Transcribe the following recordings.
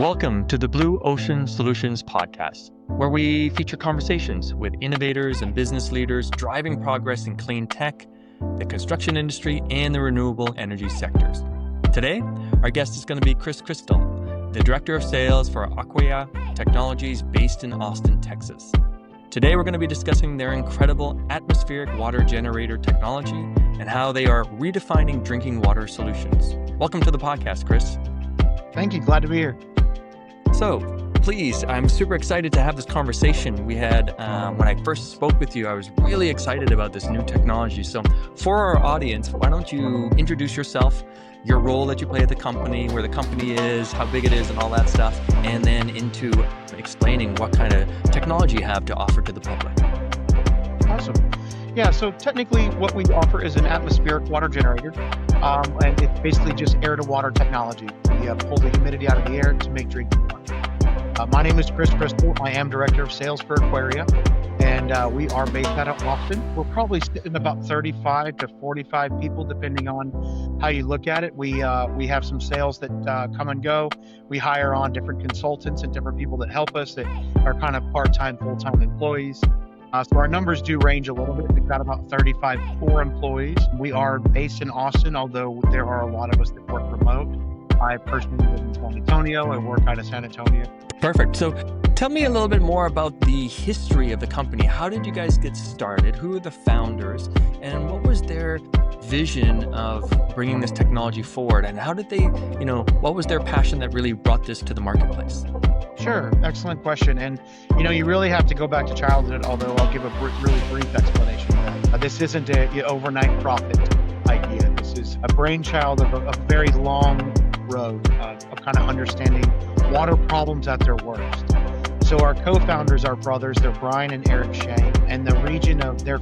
Welcome to the Blue Ocean Solutions podcast, where we feature conversations with innovators and business leaders driving progress in clean tech, the construction industry, and the renewable energy sectors. Today, our guest is going to be Chris Christal, the Director of Sales for Aquaria Technologies based in Austin, Texas. Today, we're going to be discussing their incredible atmospheric water generator technology and how they are redefining drinking water solutions. Welcome to the podcast, Chris. Thank you. Glad to be here. So, please, I'm super excited to have this conversation. We had, when I first spoke with you, I was really excited about this new technology. So for our audience, why don't you introduce yourself, your role that you play at the company, where the company is, how big it is, and all that stuff, and then into explaining what kind of technology you have to offer to the public. Awesome. Yeah, so technically what we offer is an atmospheric water generator, and it's basically just air-to-water technology. We pull the humidity out of the air to make drinking water. My name is Chris Christal. I am Director of Sales for Aquaria, and we are based out of Austin. We're probably sitting about 35 to 45 people, depending on how you look at it. We have some sales that come and go. We hire on different consultants and different people that help us that are kind of part-time, full-time employees. So our numbers do range a little bit. We've got about 35 core employees. We are based in Austin, although there are a lot of us that work remote. I personally live in San Antonio. I work out of San Antonio. Perfect. So tell me a little bit more about the history of the company. How did you guys get started? Who are the founders? And what was their vision of bringing this technology forward? And how did they, what was their passion that really brought this to the marketplace? Sure. Excellent question. And, you really have to go back to childhood, although I'll give a really brief explanation. This isn't an overnight profit idea. This is a brainchild of a very long road of kind of understanding water problems at their worst. So our co-founders are brothers. They're Brian and Eric Shang, and the region of their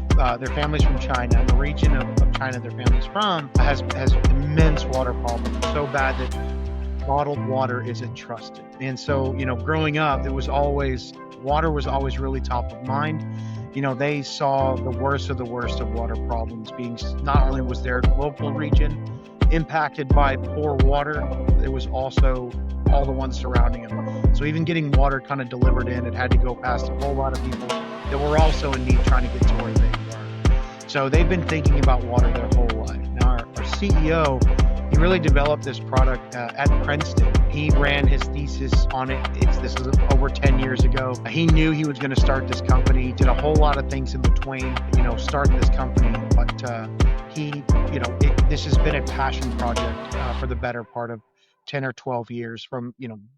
families from China, and the region of China their families from has immense water problems, so bad that bottled water isn't trusted. And so, growing up, water was always really top of mind. They saw the worst of water problems being, not only was their local region impacted by poor water, it was also all the ones surrounding them. So even getting water kind of delivered in, it had to go past a whole lot of people that were also in need trying to get to where they were. So they've been thinking about water their whole life. Now our CEO, he really developed this product at Princeton. He ran his thesis on it. This was over 10 years ago. He knew he was going to start this company, did a whole lot of things in between, starting this company. But this has been a passion project for the better part of 10 or 12 years, from,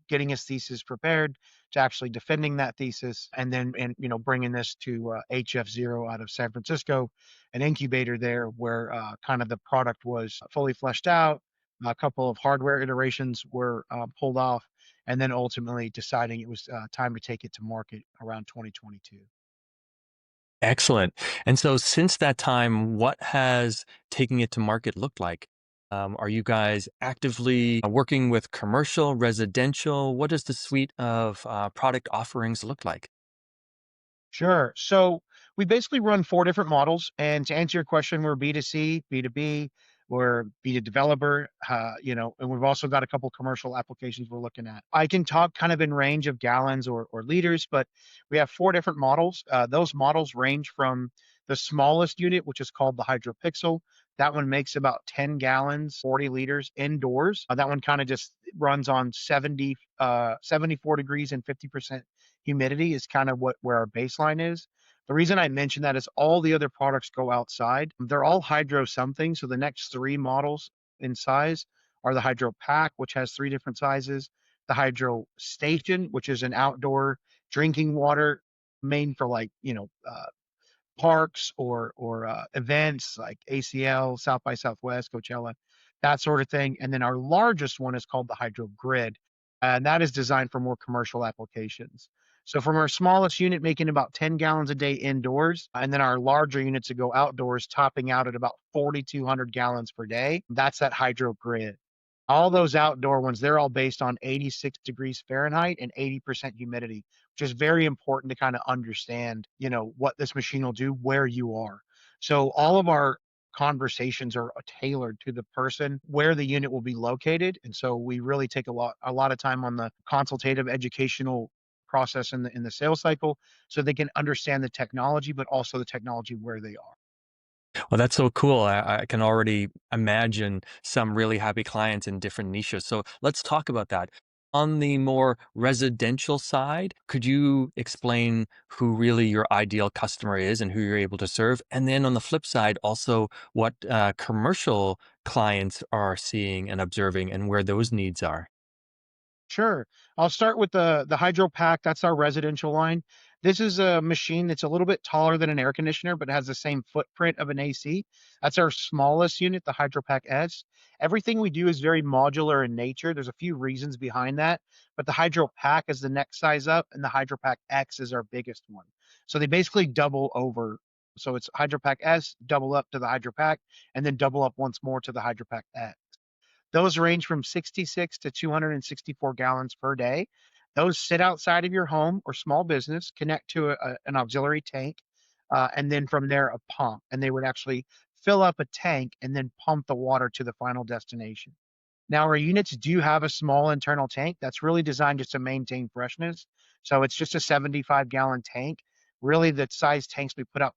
getting his thesis prepared to actually defending that thesis, and then, bringing this to HF0 out of San Francisco, an incubator there where kind of the product was fully fleshed out. A couple of hardware iterations were pulled off, and then ultimately deciding it was time to take it to market around 2022. Excellent. And so since that time, what has taking it to market looked like? Are you guys actively working with commercial, residential? What does the suite of product offerings look like? Sure. So we basically run 4 different models. And to answer your question, we're B2C, B2B, we're B2 developer, and we've also got a couple commercial applications we're looking at. I can talk kind of in range of gallons or liters, but we have 4 different models. Those models range from the smallest unit, which is called the HydroPixel. That one makes about 10 gallons, 40 liters indoors. That one kind of just runs on 74 degrees and 50% humidity is kind of where our baseline is. The reason I mention that is all the other products go outside. They're all hydro something. So the next 3 models in size are the Hydro Pack, which has 3 different sizes, the Hydro Station, which is an outdoor drinking water made for parks or events like ACL, South by Southwest, Coachella, that sort of thing. And then our largest one is called the Hydro Grid, and that is designed for more commercial applications. So from our smallest unit making about 10 gallons a day indoors, and then our larger units that go outdoors topping out at about 4,200 gallons per day, that's that Hydro Grid. All those outdoor ones, they're all based on 86 degrees Fahrenheit and 80% humidity, which is very important to kind of understand, what this machine will do where you are. So all of our conversations are tailored to the person where the unit will be located. And so we really take a lot of time on the consultative educational process in the sales cycle so they can understand the technology, but also the technology where they are. Well, that's so cool. I can already imagine some really happy clients in different niches. So let's talk about that. On the more residential side, could you explain who really your ideal customer is and who you're able to serve? And then on the flip side, also what commercial clients are seeing and observing and where those needs are. Sure. I'll start with the Hydro Pack. That's our residential line. This is a machine that's a little bit taller than an air conditioner, but has the same footprint of an AC. That's our smallest unit, the Hydro Pack S. Everything we do is very modular in nature. There's a few reasons behind that, but the Hydro Pack is the next size up, and the Hydro Pack X is our biggest one. So they basically double over. So it's Hydro Pack S, double up to the Hydro Pack, and then double up once more to the Hydro Pack X. Those range from 66 to 264 gallons per day. Those sit outside of your home or small business, connect to an auxiliary tank, and then from there, a pump. And they would actually fill up a tank and then pump the water to the final destination. Now, our units do have a small internal tank that's really designed just to maintain freshness. So it's just a 75-gallon tank. Really, the size tanks we put out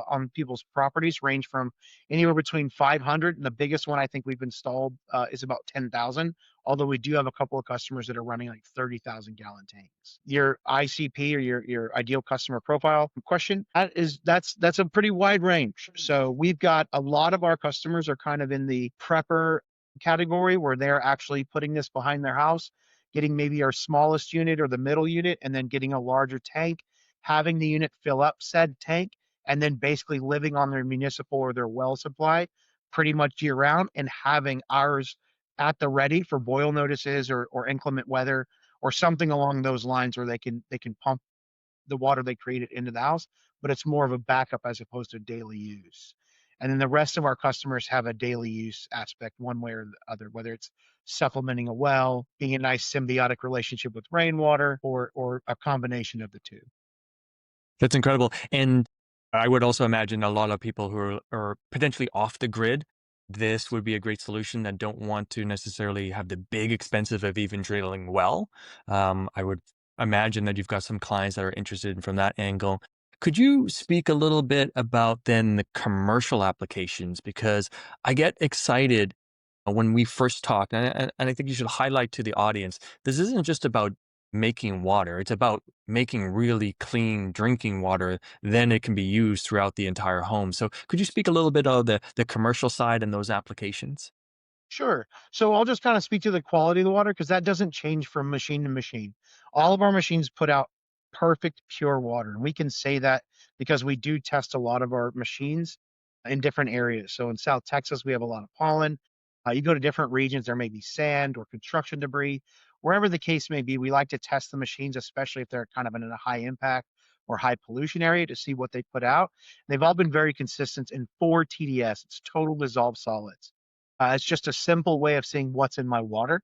on people's properties range from anywhere between 500, and the biggest one I think we've installed is about 10,000. Although we do have a couple of customers that are running like 30,000-gallon tanks. Your ICP or your ideal customer profile question, that's a pretty wide range. So we've got a lot of our customers are kind of in the prepper category where they're actually putting this behind their house, getting maybe our smallest unit or the middle unit, and then getting a larger tank, having the unit fill up said tank, and then basically living on their municipal or their well supply pretty much year round, and having ours at the ready for boil notices or inclement weather or something along those lines where they can pump the water they created into the house, but it's more of a backup as opposed to daily use. And then the rest of our customers have a daily use aspect one way or the other, whether it's supplementing a well, being a nice symbiotic relationship with rainwater, or a combination of the two. That's incredible. And I would also imagine a lot of people who are potentially off the grid, this would be a great solution that don't want to necessarily have the big expensive of even drilling well. I would imagine that you've got some clients that are interested in from that angle. Could you speak a little bit about then the commercial applications? Because I get excited when we first talked, and I think you should highlight to the audience, this isn't just about making water. It's about making really clean drinking water. Then it can be used throughout the entire home. So could you speak a little bit of the commercial side and those applications? Sure. So I'll just kind of speak to the quality of the water because that doesn't change from machine to machine. All of our machines put out perfect, pure water. And we can say that because we do test a lot of our machines in different areas. So in South Texas, we have a lot of pollen. You go to different regions, there may be sand or construction debris. Wherever the case may be, we like to test the machines, especially if they're kind of in a high impact or high pollution area to see what they put out. They've all been very consistent in 4 TDS. It's total dissolved solids. It's just a simple way of seeing what's in my water.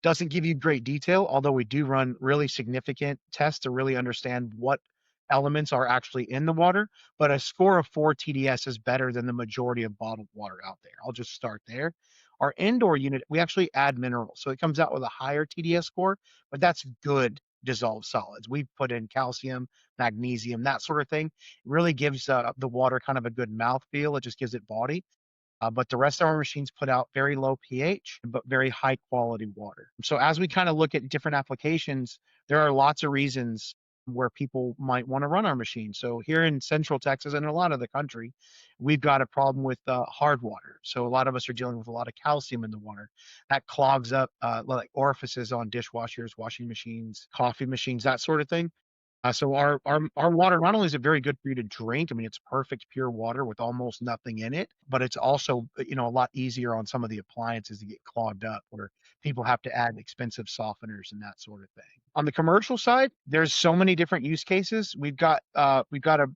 Doesn't give you great detail, although we do run really significant tests to really understand what elements are actually in the water. But a score of 4 TDS is better than the majority of bottled water out there. I'll just start there. Our indoor unit, we actually add minerals. So it comes out with a higher TDS score, but that's good dissolved solids. We put in calcium, magnesium, that sort of thing. It really gives the water kind of a good mouthfeel. It just gives it body. But the rest of our machines put out very low pH, but very high quality water. So as we kind of look at different applications, there are lots of reasons where people might want to run our machine. So here in Central Texas and a lot of the country, we've got a problem with hard water. So a lot of us are dealing with a lot of calcium in the water that clogs up like orifices on dishwashers, washing machines, coffee machines, that sort of thing. So our water not only is it very good for you to drink, I mean, it's perfect pure water with almost nothing in it, but it's also, a lot easier on some of the appliances to get clogged up where people have to add expensive softeners and that sort of thing. On the commercial side, there's so many different use cases. We've got a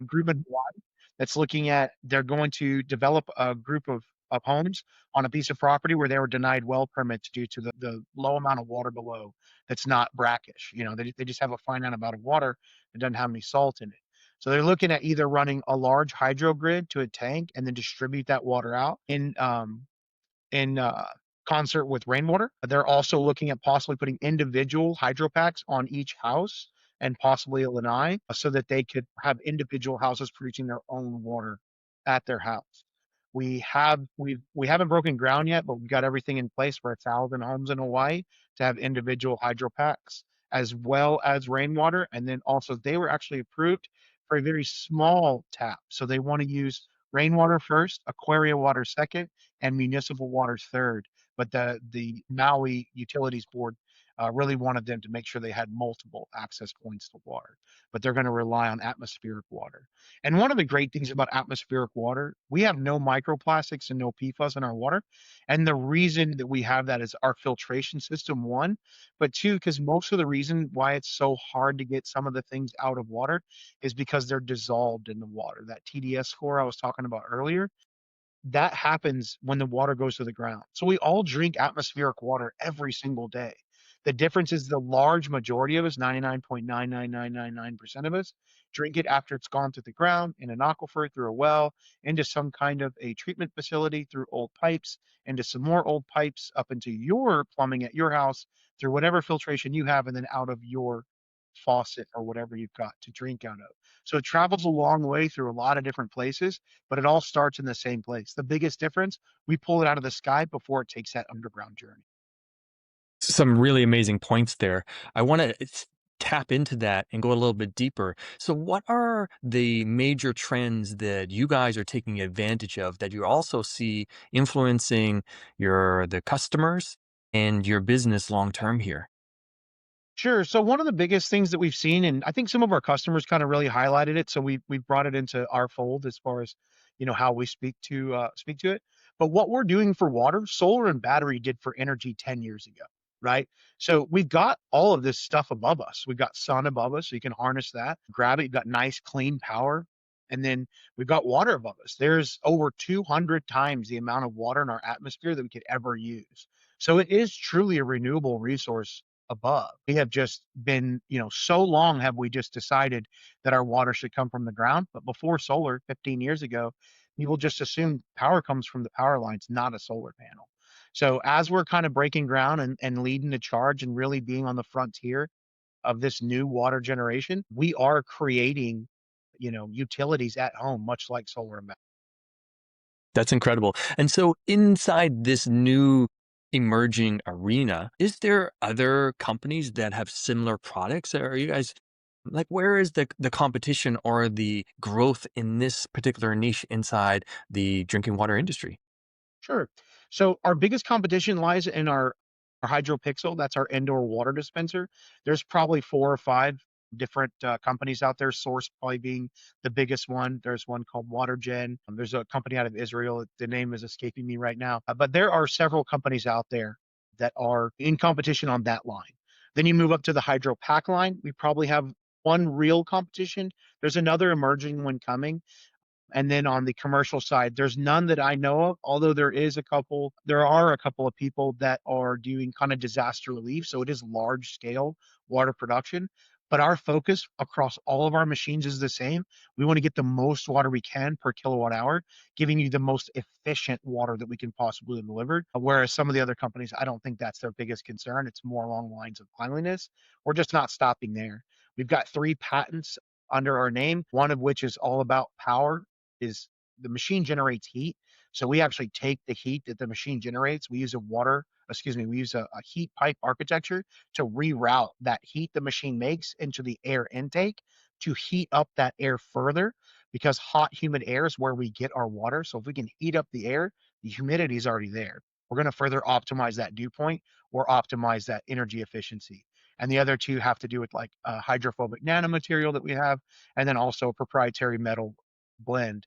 group in Hawaii that's looking at they're going to develop a group of homes on a piece of property where they were denied well permits due to the low amount of water below that's not brackish. They just have a finite amount of water that doesn't have any salt in it. So they're looking at either running a large hydro grid to a tank and then distribute that water out in concert with rainwater. They're also looking at possibly putting individual hydro packs on each house and possibly a lanai so that they could have individual houses producing their own water at their house. We haven't broken ground yet, but we've got everything in place for 1,000 homes in Hawaii to have individual hydro packs as well as rainwater. And then also they were actually approved for a very small tap. So they want to use rainwater first, Aquaria water second, and municipal water third. But the Maui Utilities Board really wanted them to make sure they had multiple access points to water, but they're going to rely on atmospheric water. And one of the great things about atmospheric water, we have no microplastics and no PFAS in our water. And the reason that we have that is our filtration system, one, but two, because most of the reason why it's so hard to get some of the things out of water is because they're dissolved in the water. That TDS score I was talking about earlier, that happens when the water goes to the ground. So we all drink atmospheric water every single day. The difference is the large majority of us, 99.99999% of us, drink it after it's gone through the ground, in an aquifer, through a well, into some kind of a treatment facility, through old pipes, into some more old pipes, up into your plumbing at your house, through whatever filtration you have, and then out of your faucet or whatever you've got to drink out of. So it travels a long way through a lot of different places, but it all starts in the same place. The biggest difference, we pull it out of the sky before it takes that underground journey. Some really amazing points there. I want to tap into that and go a little bit deeper. So, what are the major trends that you guys are taking advantage of that you also see influencing the customers and your business long term here? Sure. So one of the biggest things that we've seen, and I think some of our customers kind of really highlighted it, so we've brought it into our fold as far as how we speak to it. But what we're doing for water, solar and battery did for energy 10 years ago, right? So we've got all of this stuff above us. We've got sun above us, so you can harness that, grab it. You've got nice clean power, and then we've got water above us. There's over 200 times the amount of water in our atmosphere that we could ever use. So it is truly a renewable resource above. We have just been, so long have we just decided that our water should come from the ground. But before solar, 15 years ago, people just assumed power comes from the power lines, not a solar panel. So as we're kind of breaking ground and leading the charge and really being on the frontier of this new water generation, we are creating, utilities at home, much like solar and battery. That's incredible. And so, inside this new emerging arena, is there other companies that have similar products? Or are you guys like, where is the competition or the growth in this particular niche inside the drinking water industry? Sure. So our biggest competition lies in our HydroPixel. That's our indoor water dispenser. There's probably four or five different companies out there. Source probably being the biggest one. There's one called WaterGen. There's a company out of Israel. The name is escaping me right now. But there are several companies out there that are in competition on that line. Then you move up to the Hydro Pack line. We probably have one real competition. There's another emerging one coming. And then on the commercial side, there's none that I know of, although there are a couple of people that are doing kind of disaster relief. So it is large scale water production. But our focus across all of our machines is the same. We want to get the most water we can per kilowatt hour, giving you the most efficient water that we can possibly deliver. Whereas some of the other companies, I don't think that's their biggest concern. It's more along the lines of cleanliness. We're just not stopping there. We've got 3 patents under our name, one of which is all about power is the machine generates heat. So we actually take the heat that the machine generates. We use we use a heat pipe architecture to reroute that heat the machine makes into the air intake to heat up that air further because hot, humid air is where we get our water. So if we can heat up the air, the humidity is already there. We're going to further optimize that dew point or optimize that energy efficiency. And the other two have to do with like hydrophobic nanomaterial that we have, and then also a proprietary metal blend.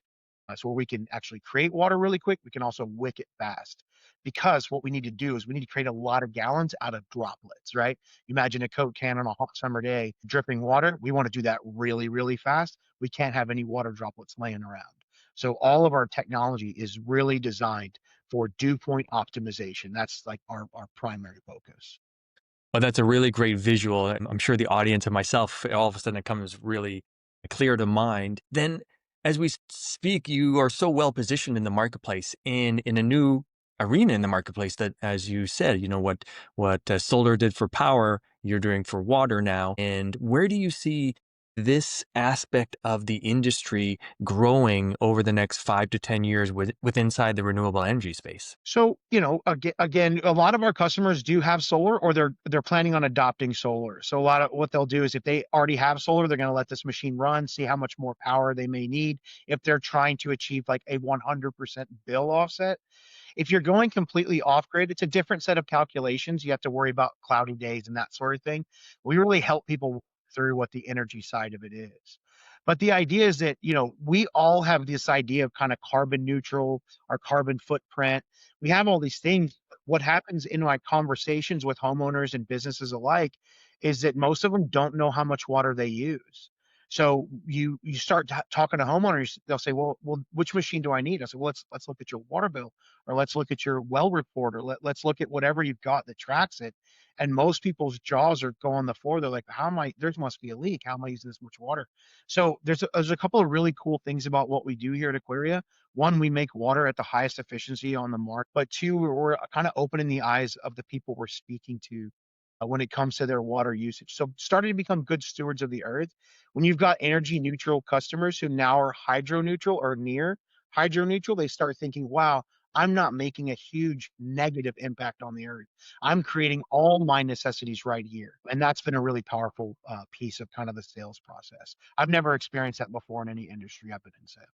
So where we can actually create water really quick, we can also wick it fast. Because what we need to do is we need to create a lot of gallons out of droplets, right? Imagine a Coke can on a hot summer day dripping water. We want to do that really, really fast. We can't have any water droplets laying around. So all of our technology is really designed for dew point optimization. That's like our primary focus. Well, that's a really great visual. I'm sure the audience and myself, all of a sudden, it comes really clear to mind, then as we speak, you are so well positioned in the marketplace and in a new arena in the marketplace that, as you said, what solar did for power, you're doing for water now. And where do you see this aspect of the industry growing over the next 5 to 10 years with inside the renewable energy space? So, again, a lot of our customers do have solar or they're planning on adopting solar. So a lot of what they'll do is if they already have solar, they're going to let this machine run, see how much more power they may need if they're trying to achieve like a 100% bill offset. If you're going completely off grid, it's a different set of calculations. You have to worry about cloudy days and that sort of thing. We really help people through what the energy side of it is. But the idea is that, we all have this idea of kind of carbon neutral, our carbon footprint. We have all these things. What happens in my conversations with homeowners and businesses alike is that most of them don't know how much water they use. So you start talking to homeowners, they'll say, well, which machine do I need? I say, well, let's look at your water bill, or let's look at your well report, or let's look at whatever you've got that tracks it. And most people's jaws are go on the floor. They're like, how am I? There must be a leak. How am I using this much water? So there's a couple of really cool things about what we do here at Aquaria. One, we make water at the highest efficiency on the market. But two, we're kind of opening the eyes of the people we're speaking to when it comes to their water usage. So starting to become good stewards of the earth. When you've got energy neutral customers who now are hydro neutral or near hydro neutral, they start thinking, wow, I'm not making a huge negative impact on the earth. I'm creating all my necessities right here. And that's been a really powerful piece of kind of the sales process. I've never experienced that before in any industry I've been in sales.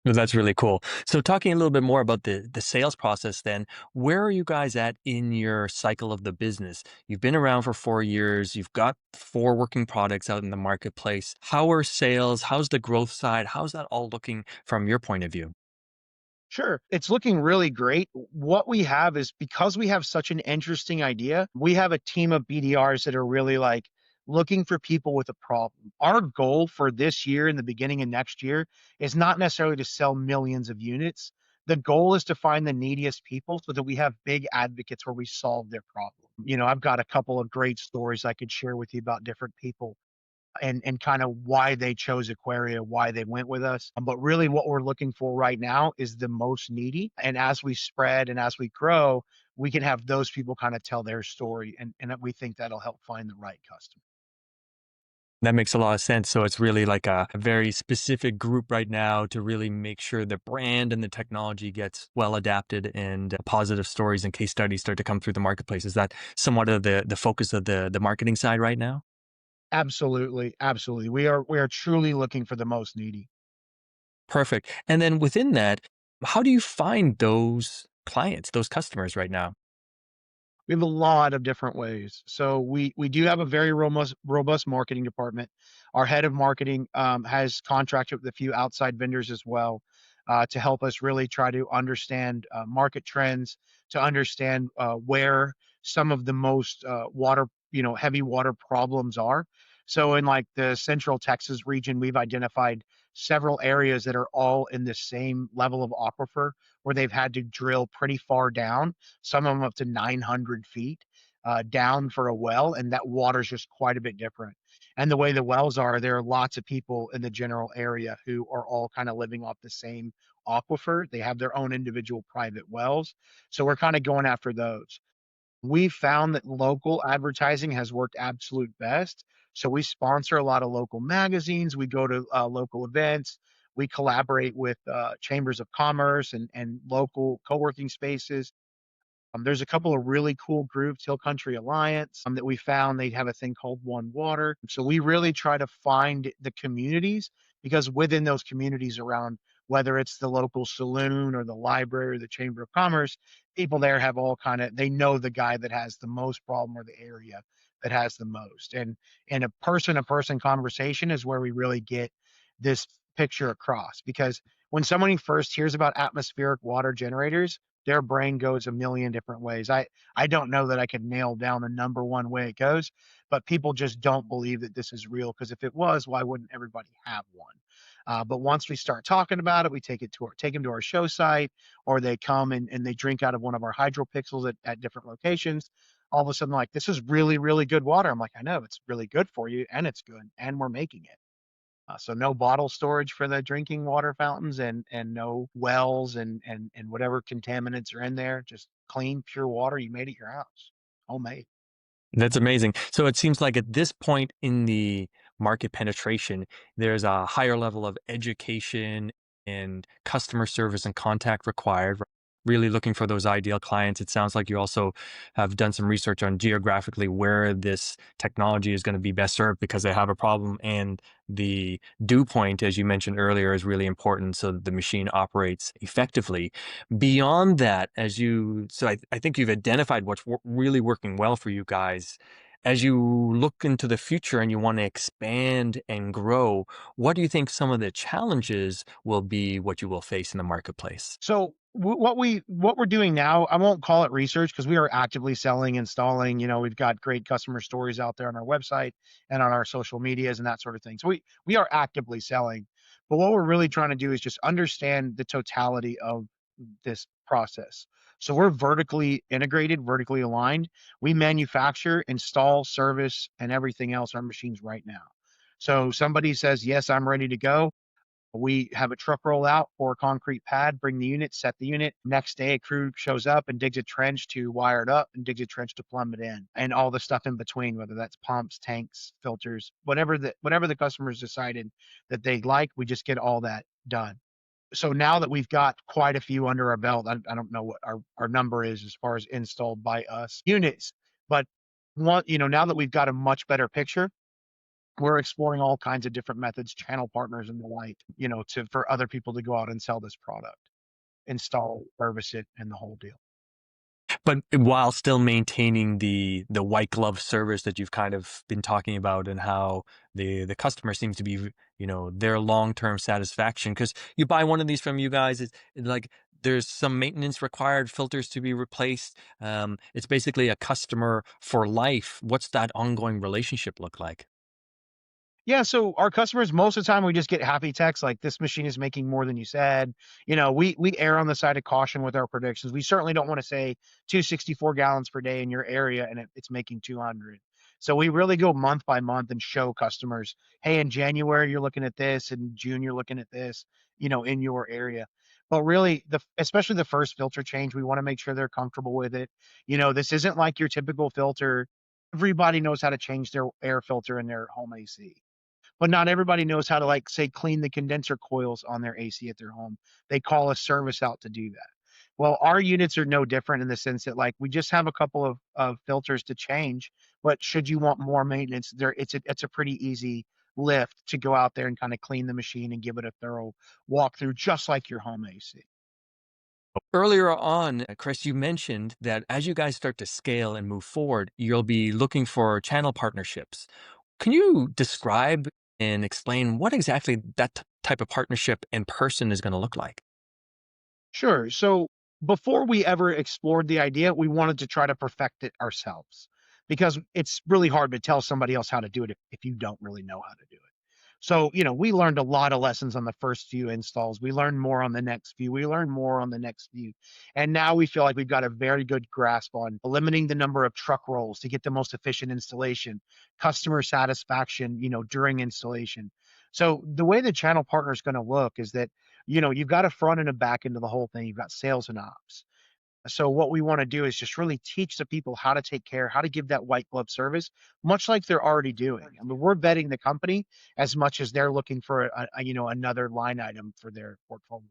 No, that's really cool. So talking a little bit more about the sales process then, where are you guys at in your cycle of the business? You've been around for 4 years, you've got four working products out in the marketplace. How are sales? How's the growth side? How's that all looking from your point of view? Sure. It's looking really great. What we have is because we have such an interesting idea, we have a team of BDRs that are really like looking for people with a problem. Our goal for this year and the beginning of next year is not necessarily to sell millions of units. The goal is to find the neediest people so that we have big advocates where we solve their problem. I've got a couple of great stories I could share with you about different people and kind of why they chose Aquaria, why they went with us. But really what we're looking for right now is the most needy. And as we spread and as we grow, we can have those people kind of tell their story. And we think that'll help find the right customer. That makes a lot of sense. So it's really like a very specific group right now to really make sure the brand and the technology gets well adapted and positive stories and case studies start to come through the marketplace. Is that somewhat of the focus of the marketing side right now? Absolutely. Absolutely. We are truly looking for the most needy. Perfect. And then within that, how do you find those clients, those customers right now? We have a lot of different ways. So we do have a very robust marketing department. Our head of marketing has contracted with a few outside vendors as well to help us really try to understand market trends, to understand where some of the most water, heavy water problems are. So in like the Central Texas region, we've identified several areas that are all in the same level of aquifer where they've had to drill pretty far down, some of them up to 900 feet down for a well, and that water's just quite a bit different. And the way the wells are, there are lots of people in the general area who are all kind of living off the same aquifer. They have their own individual private wells. So we're kind of going after those. We found that local advertising has worked absolute best. So we sponsor a lot of local magazines. We go to local events. We collaborate with chambers of commerce and local co-working spaces. There's a couple of really cool groups, Hill Country Alliance, that we found. They have a thing called One Water. So we really try to find the communities because within those communities around, whether it's the local saloon or the library or the Chamber of Commerce, people there have all kind of, they know the guy that has the most problem or the area that has the most. And a person-to-person conversation is where we really get this picture across because when somebody first hears about atmospheric water generators, their brain goes a million different ways. I don't know that I could nail down the number one way it goes, but people just don't believe that this is real because if it was, why wouldn't everybody have one? But once we start talking about it, we take them to our show site, or they come and they drink out of one of our hydropixels at different locations. All of a sudden, like this is really really good water. I'm like, I know it's really good for you, and it's good, and we're making it. So no bottle storage for the drinking water fountains, and no wells and whatever contaminants are in there. Just clean, pure water you made at your house, homemade. That's amazing. So it seems like at this point in the market penetration, there's a higher level of education and customer service and contact required. Right? Really looking for those ideal clients. It sounds like you also have done some research on geographically where this technology is going to be best served because they have a problem. And the dew point, as you mentioned earlier, is really important so that the machine operates effectively. Beyond that, I think you've identified what's really working well for you guys. As you look into the future and you want to expand and grow, what do you think some of the challenges will be, what you will face in the marketplace? So what we're doing now, I won't call it research because we are actively selling, installing. We've got great customer stories out there on our website and on our social medias and that sort of thing. So we are actively selling, but what we're really trying to do is just understand the totality of this process. So we're vertically integrated, vertically aligned. We manufacture, install, service, and everything else our machines right now. So somebody says, "Yes, I'm ready to go." We have a truck roll out for a concrete pad, bring the unit, set the unit. Next day, a crew shows up and digs a trench to wire it up and digs a trench to plumb it in, and all the stuff in between, whether that's pumps, tanks, filters, whatever the customers decided that they like, we just get all that done. So now that we've got quite a few under our belt, I don't know what our number is as far as installed by us units, but now that we've got a much better picture, we're exploring all kinds of different methods, channel partners and the like, to for other people to go out and sell this product, install, service it, and the whole deal. But while still maintaining the white glove service that you've kind of been talking about, and how the customer seems to be, their long-term satisfaction. Because you buy one of these from you guys, it's like there's some maintenance required, filters to be replaced. It's basically a customer for life. What's that ongoing relationship look like? Yeah, so our customers, most of the time, we just get happy texts like, "This machine is making more than you said." We err on the side of caution with our predictions. We certainly don't wanna say 264 gallons per day in your area and it's making 200. So we really go month by month and show customers, "Hey, in January, you're looking at this, in June, you're looking at this, in your area." But really, especially the first filter change, we wanna make sure they're comfortable with it. This isn't like your typical filter. Everybody knows how to change their air filter in their home AC. But not everybody knows how to, like, say, clean the condenser coils on their AC at their home. They call a service out to do that. Well, our units are no different in the sense that, like, we just have a couple of filters to change, but should you want more maintenance, it's a pretty easy lift to go out there and kinda clean the machine and give it a thorough walkthrough just like your home AC. Earlier on, Chris, you mentioned that as you guys start to scale and move forward, you'll be looking for channel partnerships. Can you describe and explain what exactly that type of partnership in person is going to look like? Sure. So before we ever explored the idea, we wanted to try to perfect it ourselves because it's really hard to tell somebody else how to do it if you don't really know how to do it. So, we learned a lot of lessons on the first few installs. We learned more on the next few. We learned more on the next few. And now we feel like we've got a very good grasp on limiting the number of truck rolls to get the most efficient installation, customer satisfaction, during installation. So the way the channel partner is going to look is that, you've got a front and a back into the whole thing. You've got sales and ops. So what we want to do is just really teach the people how to take care, how to give that white glove service, much like they're already doing. I mean, we're vetting the company as much as they're looking for another line item for their portfolio.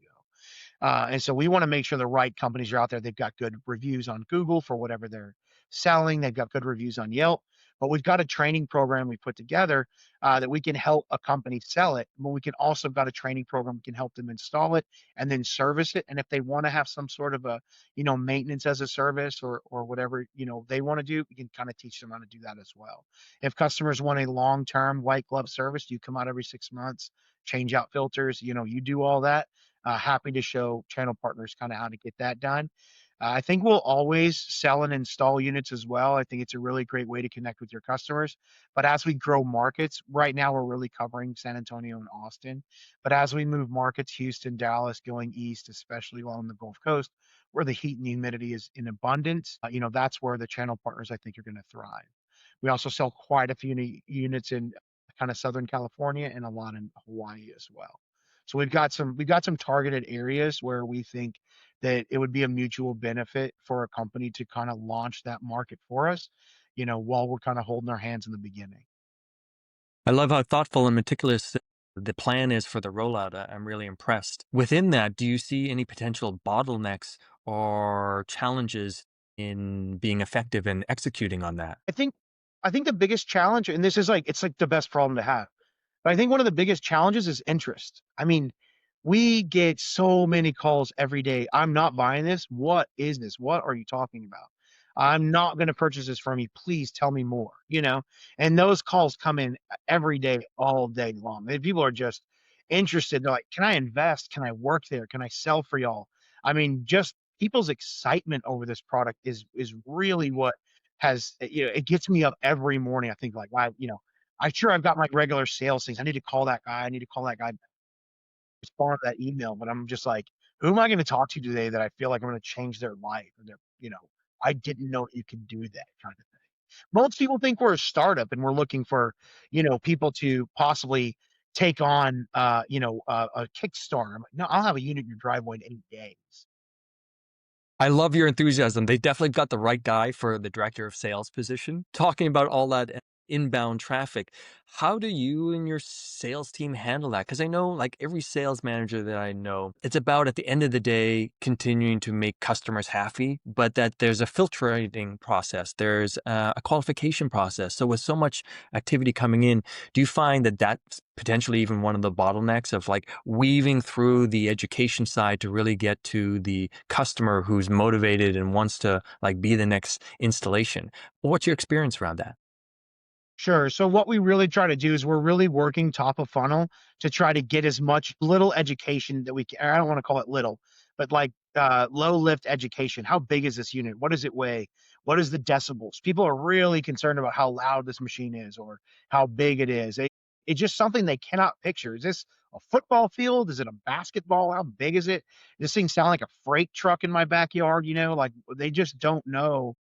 And so we want to make sure the right companies are out there. They've got good reviews on Google for whatever they're selling. They've got good reviews on Yelp. But we've got a training program we put together that we can help a company sell it. But we can also got a training program we can help them install it and then service it. And if they want to have some sort of a maintenance as a service or whatever they want to do, we can kind of teach them how to do that as well. If customers want a long term white glove service, you come out every 6 months, change out filters. You do all that. Happy to show channel partners kind of how to get that done. I think we'll always sell and install units as well. I think it's a really great way to connect with your customers. But as we grow markets, right now we're really covering San Antonio and Austin. But as we move markets, Houston, Dallas, going east, especially along the Gulf Coast, where the heat and humidity is in abundance, that's where the channel partners I think are going to thrive. We also sell quite a few units in kind of Southern California and a lot in Hawaii as well. So we've got some targeted areas where we think that it would be a mutual benefit for a company to kind of launch that market for us, while we're kind of holding our hands in the beginning. I love how thoughtful and meticulous the plan is for the rollout. I'm really impressed. Within that, do you see any potential bottlenecks or challenges in being effective and executing on that? I think the biggest challenge, and this is like it's like the best problem to have. But I think one of the biggest challenges is interest. I mean, we get so many calls every day. I'm not buying this. What is this? What are you talking about? I'm not going to purchase this from you. Please tell me more, And those calls come in every day, all day long. And people are just interested. They're like, can I invest? Can I work there? Can I sell for y'all? I mean, just people's excitement over this product is really what it gets me up every morning. I think like, wow, I've got my regular sales things. I need to call that guy. I need to call that guy, respond to that email. But I'm just like, who am I going to talk to today that I feel like I'm going to change their life or I didn't know you could do that kind of thing. Most people think we're a startup and we're looking for, people to possibly take on, a Kickstarter. I'm like, no, I'll have a unit in your driveway in 8 days. I love your enthusiasm. They definitely got the right guy for the director of sales position. Talking about all that inbound traffic, how do you and your sales team handle that? Because I know, like every sales manager that I know, it's about at the end of the day continuing to make customers happy, but that there's a filtering process, there's a qualification process. So with so much activity coming in, do you find that that's potentially even one of the bottlenecks of like weaving through the education side to really get to the customer who's motivated and wants to like be the next installation? What's your experience around that? Sure. So what we really try to do is we're really working top of funnel to try to get as much little education that we can. I don't want to call it little, but like low lift education. How big is this unit? What does it weigh? What is the decibels? People are really concerned about how loud this machine is or how big it is. It's just something they cannot picture. Is this a football field? Is it a basketball? How big is it? This thing sound like a freight truck in my backyard, like they just don't know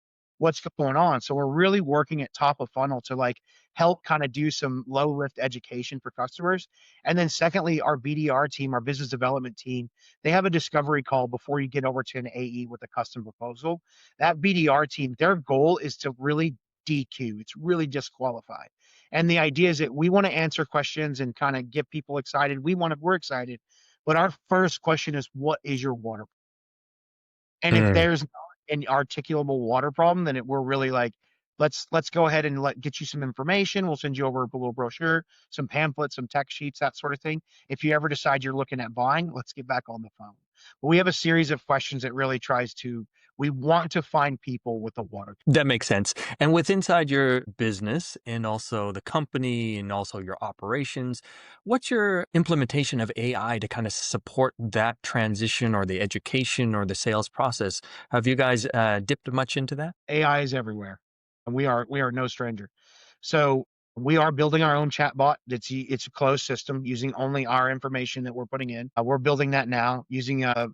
what's going on. So we're really working at top of funnel to like help kind of do some low lift education for customers. And then secondly, our BDR team, our business development team, they have a discovery call before you get over to an AE with a custom proposal. That BDR team, their goal is to really DQ. It's really disqualify. And the idea is that we want to answer questions and kind of get people excited. We're excited. But our first question is, what is your water? And if there's not an articulable water problem, then we're really like, let's go ahead and get you some information. We'll send you over a little brochure, some pamphlets, some tech sheets, that sort of thing. If you ever decide you're looking at buying, let's get back on the phone. But we have a series of questions that really we want to find people with a water. That makes sense. And with inside your business and also the company and also your operations, what's your implementation of AI to kind of support that transition or the education or the sales process? Have you guys dipped much into that? AI is everywhere, and we are no stranger. So we are building our own chatbot. It's a closed system using only our information that we're putting in. We're building that now using a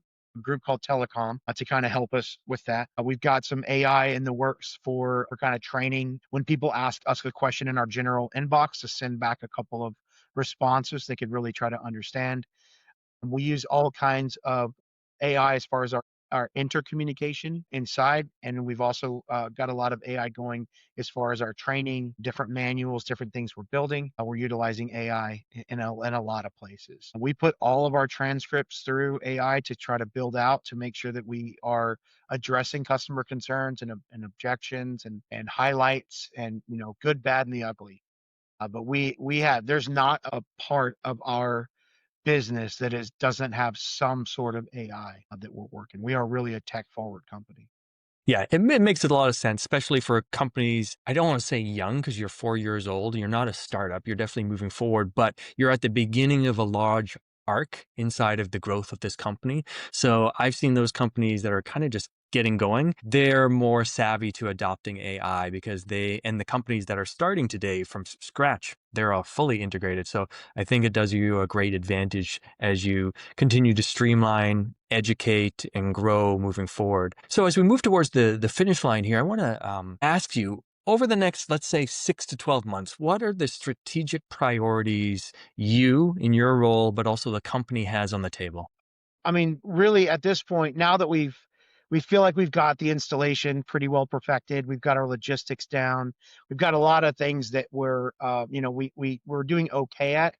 group called Telecom to kind of help us with that. We've got some AI in the works for kind of training when people ask us a question in our general inbox to send back a couple of responses they could really try to understand. We use all kinds of AI as far as our intercommunication inside. And we've also got a lot of AI going as far as our training, different manuals, different things we're building. We're utilizing AI in a lot of places. We put all of our transcripts through AI to try to build out to make sure that we are addressing customer concerns and objections and highlights and, good, bad, and the ugly. But there's not a part of our business that doesn't have some sort of AI that we're working. We are really a tech forward company. Yeah, it makes a lot of sense, especially for companies. I don't want to say young because you're 4 years old. You're not a startup. You're definitely moving forward, but you're at the beginning of a large arc inside of the growth of this company. So I've seen those companies that are kind of just getting going. They're more savvy to adopting AI because and the companies that are starting today from scratch, they're all fully integrated. So I think it does you a great advantage as you continue to streamline, educate, and grow moving forward. So as we move towards the finish line here, I want to ask you, Over the next, let's say, 6 to 12 months, what are the strategic priorities you in your role, but also the company has on the table? I mean, really at this point, now that we feel like we've got the installation pretty well perfected, we've got our logistics down, we've got a lot of things that we're doing okay at.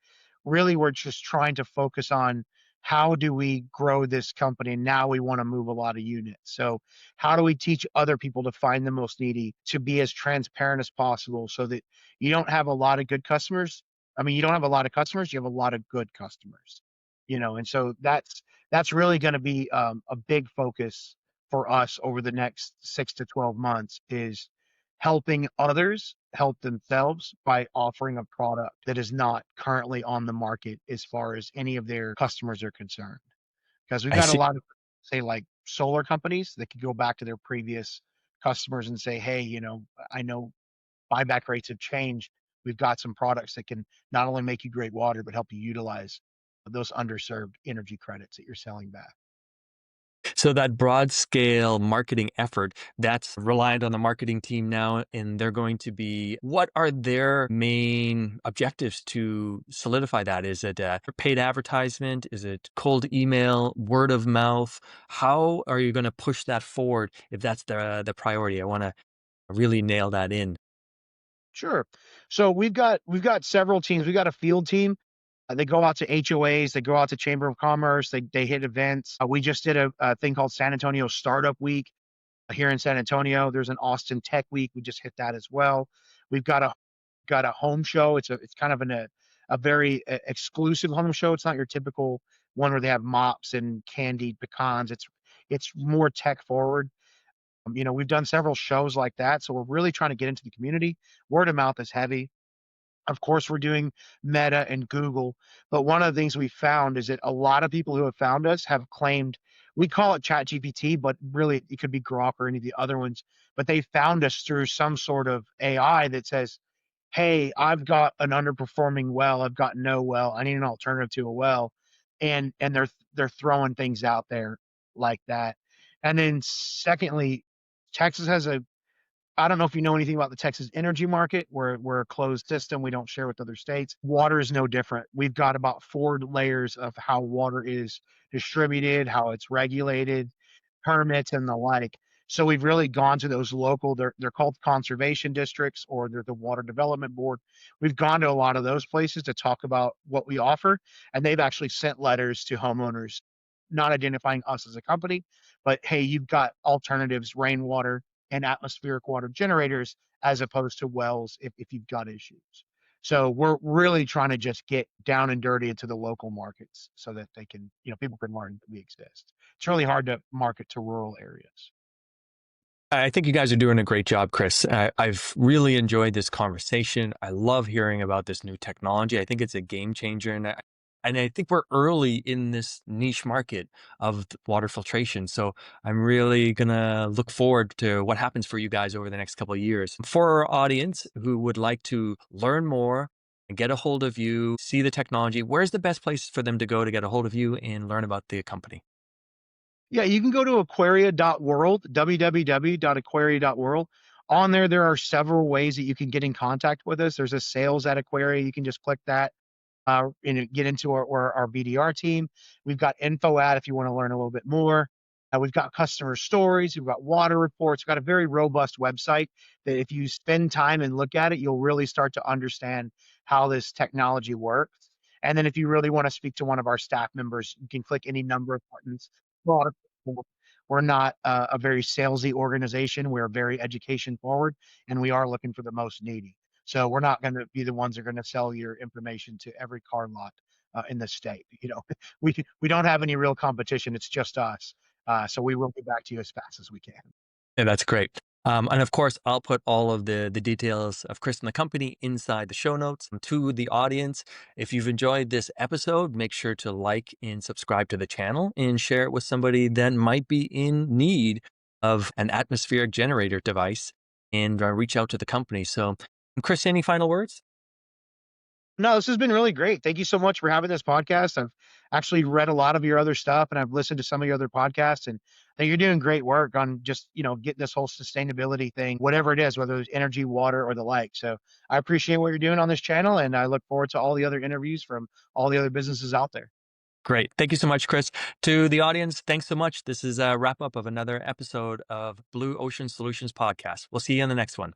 Really, we're just trying to focus on how do we grow this company. Now we want to move a lot of units. So how do we teach other people to find the most needy, to be as transparent as possible so that you don't have a lot of good customers. I mean, you don't have a lot of customers, you have a lot of good customers. And so that's really going to be a big focus for us over the next 6 to 12 months is helping others help themselves by offering a product that is not currently on the market as far as any of their customers are concerned. Because we've I got a see. lot of, say, like solar companies that could go back to their previous customers and say, hey, I know buyback rates have changed. We've got some products that can not only make you great water, but help you utilize those underserved energy credits that you're selling back. So that broad scale marketing effort, that's reliant on the marketing team now, and they're going to be, what are their main objectives to solidify that? Is it paid advertisement? Is it cold email, word of mouth? How are you going to push that forward if that's the priority? I want to really nail that in. Sure. So we've got several teams. We've got a field team. They go out to HOAs. They go out to Chamber of Commerce. They hit events. We just did a thing called San Antonio Startup Week here in San Antonio. There's an Austin Tech Week. We just hit that as well. We've got a home show. It's kind of a very exclusive home show. It's not your typical one where they have mops and candied pecans. It's more tech forward. We've done several shows like that, so we're really trying to get into the community. Word of mouth is heavy. Of course, we're doing Meta and Google, but one of the things we found is that a lot of people who have found us have claimed we call it ChatGPT, but really it could be Grok or any of the other ones. But they found us through some sort of AI that says, "Hey, I've got an underperforming well. I've got no well. I need an alternative to a well," and they're throwing things out there like that. And then secondly, Texas has a I don't know if you know anything about the Texas energy market. We're a closed system. We don't share with other states. Water is no different. We've got about 4 layers of how water is distributed, how it's regulated, permits, and the like. So we've really gone to those local. They're called conservation districts, or they're the Water Development Board. We've gone to a lot of those places to talk about what we offer, and they've actually sent letters to homeowners, not identifying us as a company, but hey, you've got alternatives, rainwater and atmospheric water generators as opposed to wells if you've got issues. So we're really trying to just get down and dirty into the local markets so that they can, people can learn that we exist. It's really hard to market to rural areas. I think you guys are doing a great job, Chris. I've really enjoyed this conversation. I love hearing about this new technology. I think it's a game changer, and I think we're early in this niche market of water filtration. So I'm really gonna look forward to what happens for you guys over the next couple of years. For our audience who would like to learn more and get a hold of you, see the technology, where's the best place for them to go to get a hold of you and learn about the company? Yeah, you can go to aquaria.world, www.aquaria.world. On there are several ways that you can get in contact with us. There's a sales at Aquaria. You can just click that and get into our BDR team. We've got info at if you want to learn a little bit more. We've got customer stories. We've got water reports. We've got a very robust website that if you spend time and look at it, you'll really start to understand how this technology works. And then if you really want to speak to one of our staff members, you can click any number of buttons. Well, we're not a very salesy organization. We're very education forward, and we are looking for the most needy. So we're not going to be the ones that are going to sell your information to every car lot in the state. We don't have any real competition. It's just us. So we will get back to you as fast as we can. Yeah, that's great. And of course, I'll put all of the details of Chris and the company inside the show notes. To the audience, if you've enjoyed this episode, make sure to like and subscribe to the channel and share it with somebody that might be in need of an atmospheric generator device and reach out to the company. So, Chris, any final words? No, this has been really great. Thank you so much for having this podcast. I've actually read a lot of your other stuff and I've listened to some of your other podcasts, and I think you're doing great work on just, getting this whole sustainability thing, whatever it is, whether it's energy, water, or the like. So I appreciate what you're doing on this channel, and I look forward to all the other interviews from all the other businesses out there. Great. Thank you so much, Chris. To the audience, thanks so much. This is a wrap up of another episode of Blue Ocean Solutions Podcast. We'll see you on the next one.